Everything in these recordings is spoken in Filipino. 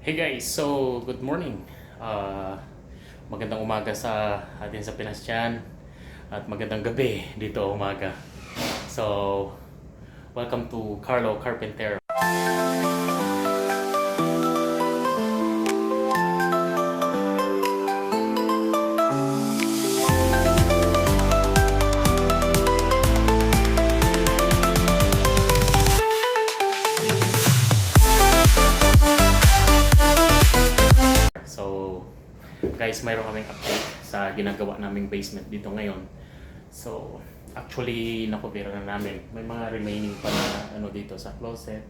Hey guys, so good morning. Magandang umaga sa atin sa Pinas dyan at magandang gabi dito umaga. So, welcome to Carlo Carpenter. So, guys, mayroon kaming update sa ginagawa naming basement dito ngayon. So, actually, nakubira na namin. May mga remaining pa na ano dito sa closet.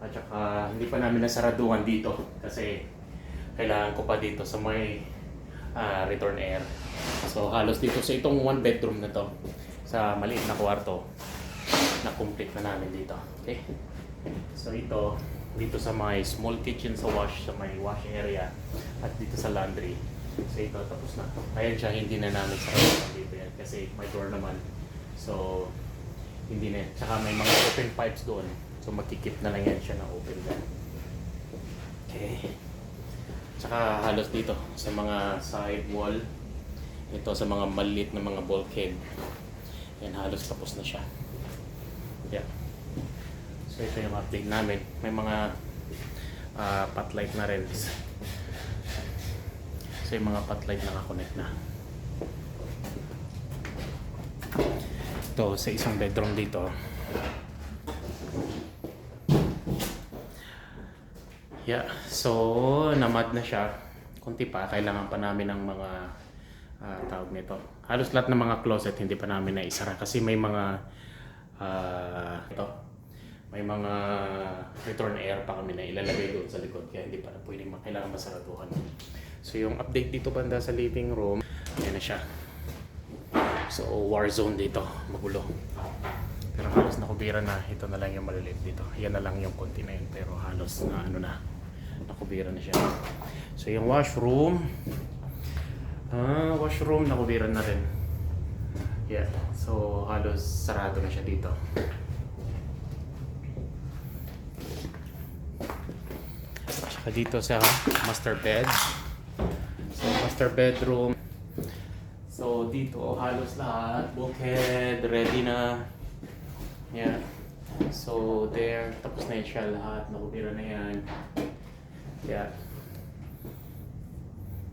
At saka, hindi pa namin nasaraduhan dito kasi kailangan ko pa dito sa may return air. So, halos dito sa itong one bedroom na to, sa maliit na kwarto, na-complete na namin dito. Okay? So, dito sa may small kitchen sa sa may wash area at dito sa laundry. So ito tapos na. Ayan siya, hindi na namin sarado dito yan kasi may door naman. So hindi na. Tsaka may mga open pipes doon. So magkikip na lang yan siya na open yan. Okay. Tsaka halos dito sa mga side wall, ito sa mga maliit na mga bulkhead, yan halos tapos na siya. Yeah. So ito yung update namin. May mga pot light na rin. So yung mga pot light nakakonect na. Ito sa isang bedroom dito. Yeah. So namad na siya. Kunti pa. Kailangan pa namin ng mga tawag nito. Halos lahat ng mga closet hindi pa namin naisara kasi may mga may mga return air pa kami na ilalagay doon sa likod kaya hindi pa na pwedeng kailangan masaratuhan. So yung update dito banda sa living room, ayan na siya. So war zone dito, magulo. Pero halos nakubira na, ito na lang yung maliliit dito. Yan na lang yung konti na yun pero halos na nakubira na siya. So yung washroom nakubira na rin. Yeah, so halos sarado na siya dito. Dito sa master bed. So master bedroom. So dito halos lahat bulkhead ready na. Yeah. So there tapos na siya lahat, nakubira na yan. Yeah.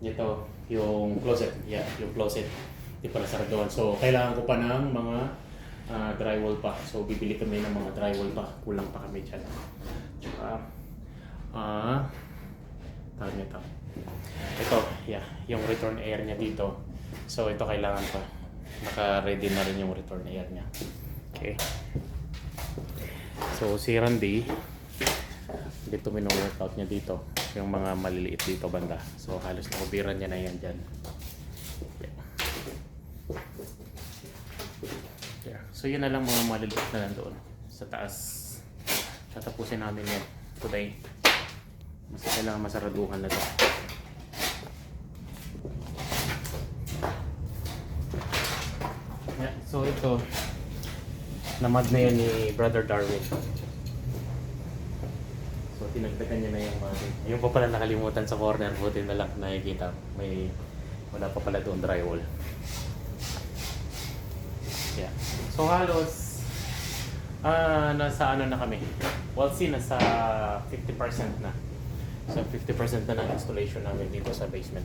Ito yung closet. Yeah, yung closet. Hindi pa nasaraduhan. So kailangan ko pa ng mga drywall pa. So bibili kami ng mga drywall pa. Kulang pa kami dyan. Tsaka tawag nito. Ito, yeah, yung return air niya dito. So ito kailangan pa. Naka-ready na rin yung return air niya. Okay. So si Randy, dito mino-workout niya dito. Yung mga maliliit dito banda. So halos nakubiran niya na yan dyan. Yeah. So yun na lang mga maliliit na nandoon sa taas. Tatapusin namin yan today. Mas kailangan masaraduhan na to. Yeah, so ito namad na yan ni Brother Darwin. So tinagdagan niya na yung yung pa pala nakalimutan sa corner, buti na lang nakikita. Wala pa pala doon drywall. Yeah. So halos nasa ano na kami. Well, nasa 50% na. So 50% na ng installation namin dito sa basement.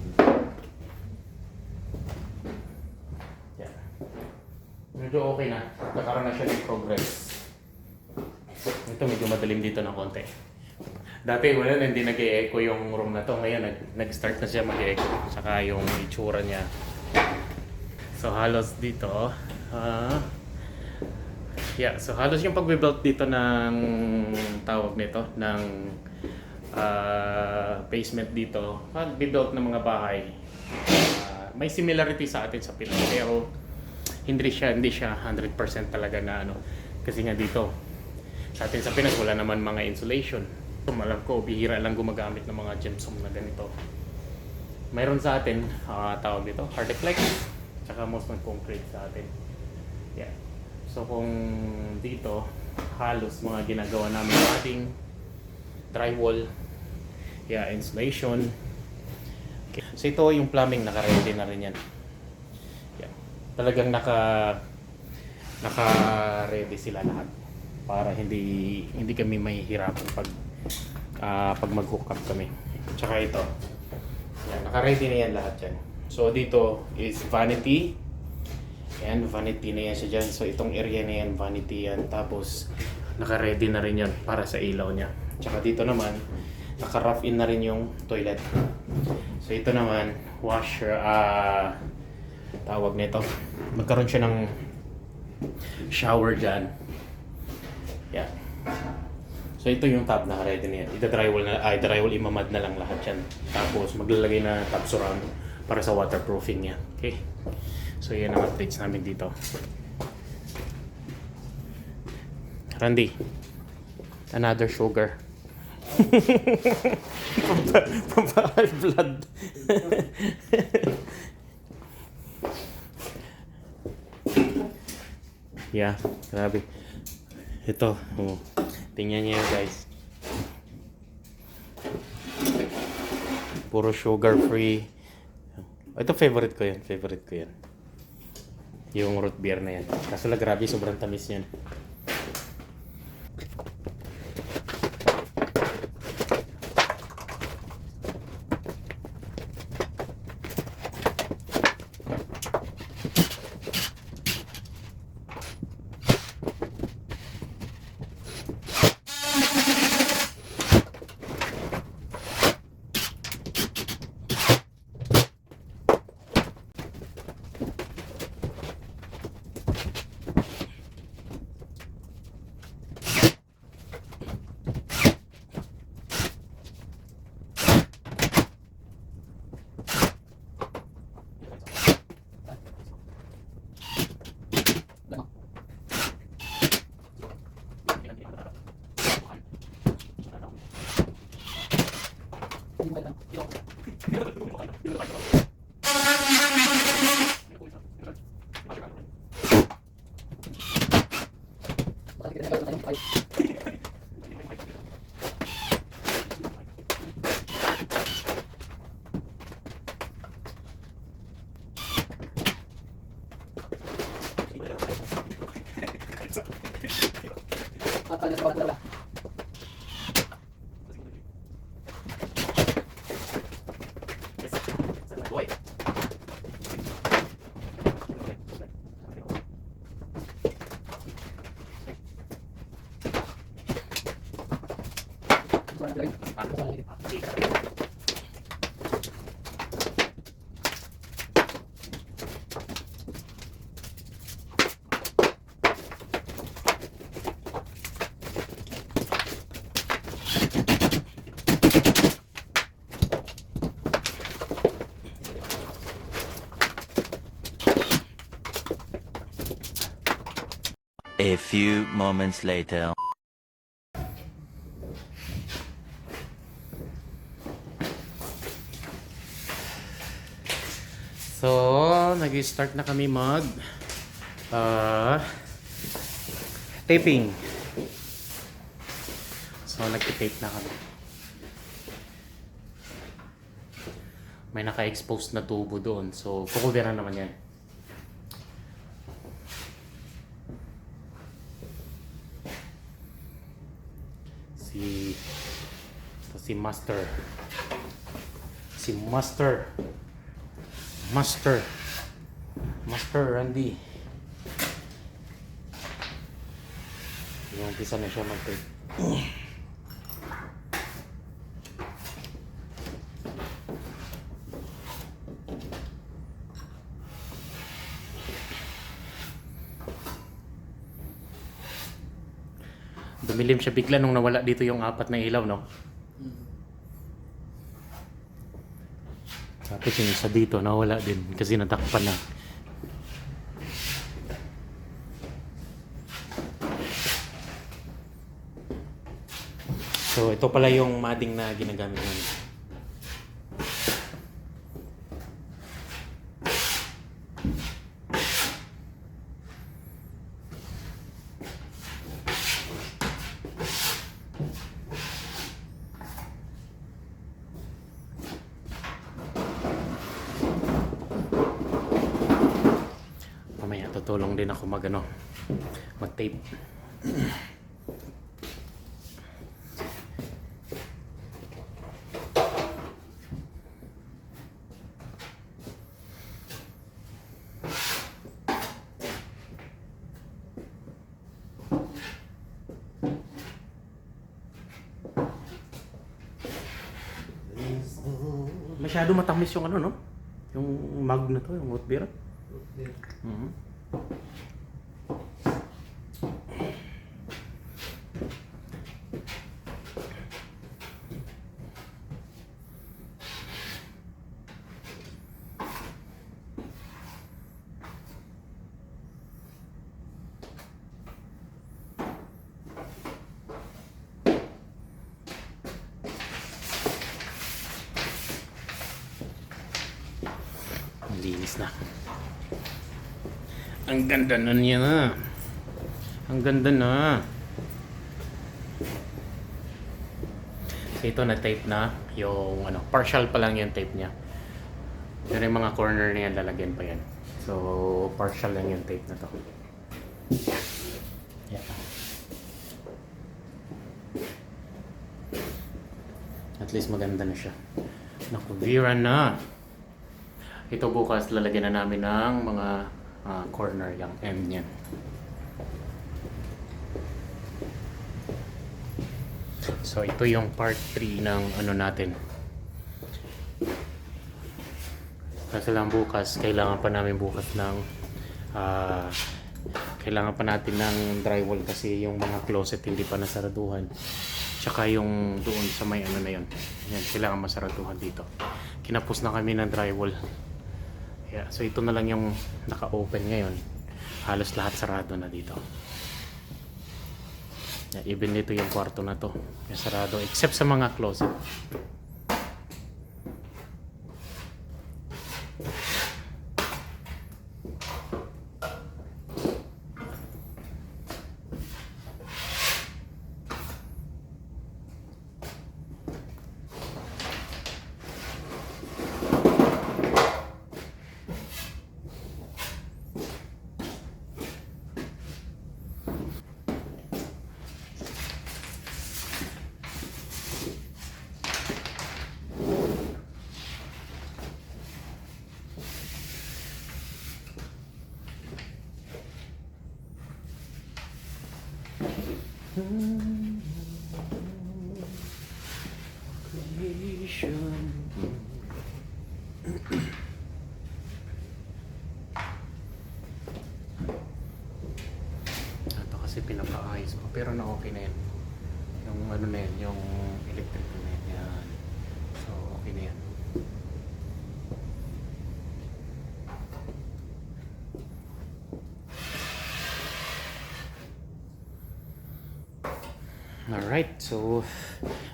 Yeah. Medyo okay na. Nakaroon na siya ng progress. Ito medyo madilim dito ng konti. Dati wala na, hindi nag-e-echo yung room na to. Ngayon nag-start na siya mag-e-echo. Saka yung itsura niya. So halos dito. Yeah, so halos yung pag-build dito ng tawag nito ng basement dito, pag-build ng mga bahay, may similarity sa atin sa Pinas pero hindi siya 100% talaga na ano kasi nga dito sa atin sa Pinas wala naman mga insulation. So malam ko bihira lang gumagamit ng mga gypsum na ganito. Mayroon sa atin tawag dito Hardeflex tsaka most ng concrete sa atin. Yeah. So kung dito halos mga ginagawa namin ating drywall Yeah, insulation. Okay. So ito yung plumbing, naka-ready na rin yan. Yeah. Talagang naka-ready sila lahat para hindi kami mahihirapan pag mag-hook up kami. Tsaka ito. Yan, naka-ready na yan lahat yan. So dito is vanity. Yan, vanity na yan siya dyan. So itong area na yan, vanity yan. Tapos naka-ready na rin yan para sa ilaw niya. Tsaka dito naman, naka-rough in na rin yung toilet. So ito naman, washer, tawag nito. Magkaroon siya ng shower dyan. Yan. So ito yung top, naka-ready na yan. Drywall, imamad na lang lahat yan. Tapos maglalagay na top surround para sa waterproofing niya. Okay. So yan ang updates namin dito. Randy, another sugar. High blood. Yeah, grabe. Ito, tingnan niyo guys. Puro sugar free. Ito favorite ko yan. Yung root beer na yan. Kaso lang grabe, sobrang tamis yan. A few moments later. So, nag-start na kami taping. So, nag-tape na kami. May naka-expose na tubo doon. So, kukuberan naman yan. Si Master Randy. Yung umpisa na siya mag-tape. Dumilim siya bigla nung nawala dito yung apat na ilaw, no? Tapos yung isa dito, nawala din kasi natakpan na. So, ito pala yung matting na ginagamit namin. tutulong din ako mag-tape. Masyado matamis yung no? Yung mug na to, yung root beer. Mhm. Ang linis na. Ang ganda na niya na. Ang ganda na. So ito na tape na yung partial pa lang yung tape niya. Pero yung mga corner na yan lalagyan pa yan. So partial lang yung tape na to. Yeah. At least maganda na siya. Naku, Vera na. Ito bukas lalagyan na namin ng mga corner yung end niyan. So ito yung part 3 ng natin. Kasi lang bukas, kailangan pa natin ng drywall kasi yung mga closet hindi pa nasaraduhan. Tsaka yung doon sa may na yun. Yan, kailangan masaraduhan dito. Kinapos na kami ng drywall. Yeah, so ito na lang yung naka-open ngayon. Halos lahat sarado na dito. Yeah, even dito yung kwarto na to. Yung sarado except sa mga closet. Ito kasi pinapaayos ko pero na okay na yan. Yung na yan, yung electric na yan. Yan. So okay na yan. Alright, so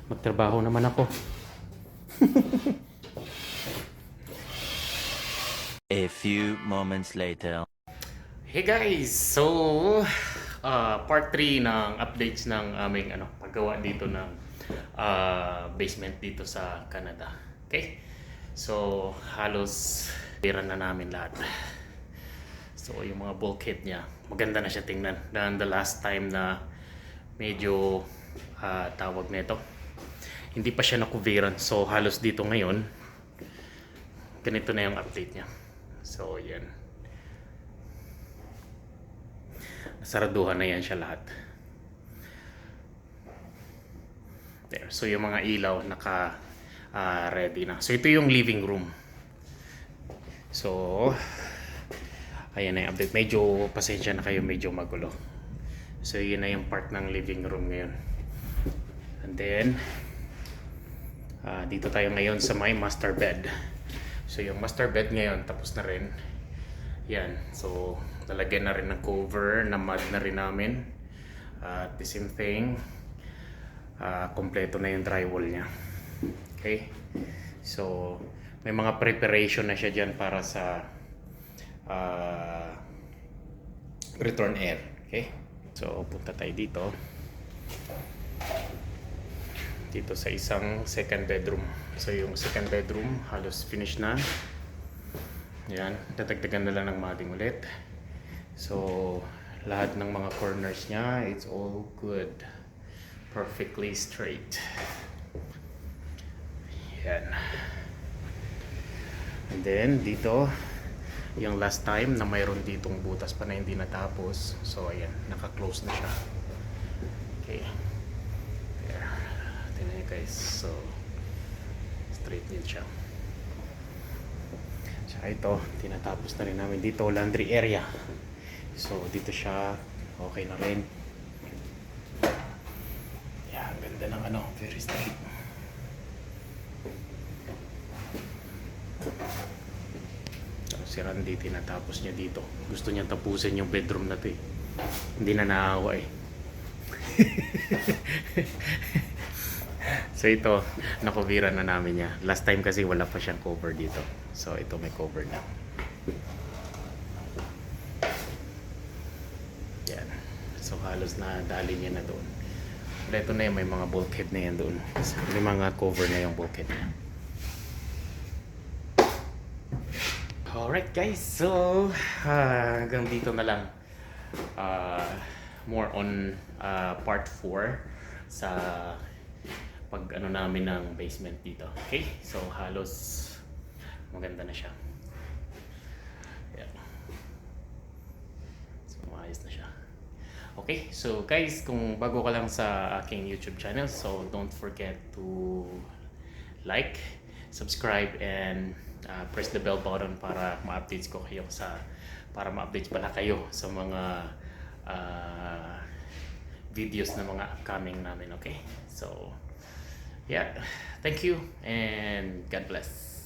magtrabaho naman ako. A few moments later. Hey guys! So, part 3 ng updates ng aming paggawa dito ng basement dito sa Canada. Okay? So, halos tira na namin lahat. So, yung mga bulkhead niya, maganda na siya tingnan. Than the last time na medyo tawag nito. Hindi pa siya nakuveran. So, halos dito ngayon, ganito na yung update niya. So, yan. Nasaraduhan na yan siya lahat. There. So, yung mga ilaw ready na. So, ito yung living room. So, ayan na yung update. Medyo, pasensya na kayo, medyo magulo. So, yun na yung part ng living room ngayon. And then, dito tayo ngayon sa my master bed. So, yung master bed ngayon, tapos na rin. Yan. So, lalagyan na rin ng cover, na mud na rin namin. At the same thing, kompleto na yung drywall niya. Okay? So, may mga preparation na siya dyan para sa return air. Okay? So, punta tayo dito. Dito sa isang second bedroom. So, yung second bedroom, halos finish na. Yan. Dadagdagan na lang ng matting ulit. So, lahat ng mga corners niya, it's all good. Perfectly straight. Yan. And then, dito, yung last time na mayroon ditong butas pa na hindi natapos. So, ayan, naka-close na siya. Okay. There. Tingnan niyo guys. So, straight din siya. Tsaka ito, tinatapos na rin namin dito, laundry area. So, dito siya, okay na rin. Yan, ganda ng ano, very straight. So, si Randy, tinatapos niya dito. Gusto niya tapusin yung bedroom na to eh. Hindi na naawa eh. So ito, nakubira na namin niya. Last time kasi wala pa siyang cover dito. So ito may cover na. Yan. So halos na dali niya na doon. Pero ito na yung may mga bulkhead na yan doon. May mga cover na yung bulkhead niya. Alright guys, so hanggang dito na lang. More on part 4 sa pag ano namin ng basement dito. Okay? So halos maganda na siya. Yan. So maayos na siya. Okay? So guys, kung bago ka lang sa aking YouTube channel, so don't forget to like, subscribe, and press the bell button para ma-updates ko kayo para ma-updates pala kayo sa mga videos na mga upcoming namin. Okay? So yeah, thank you and God bless.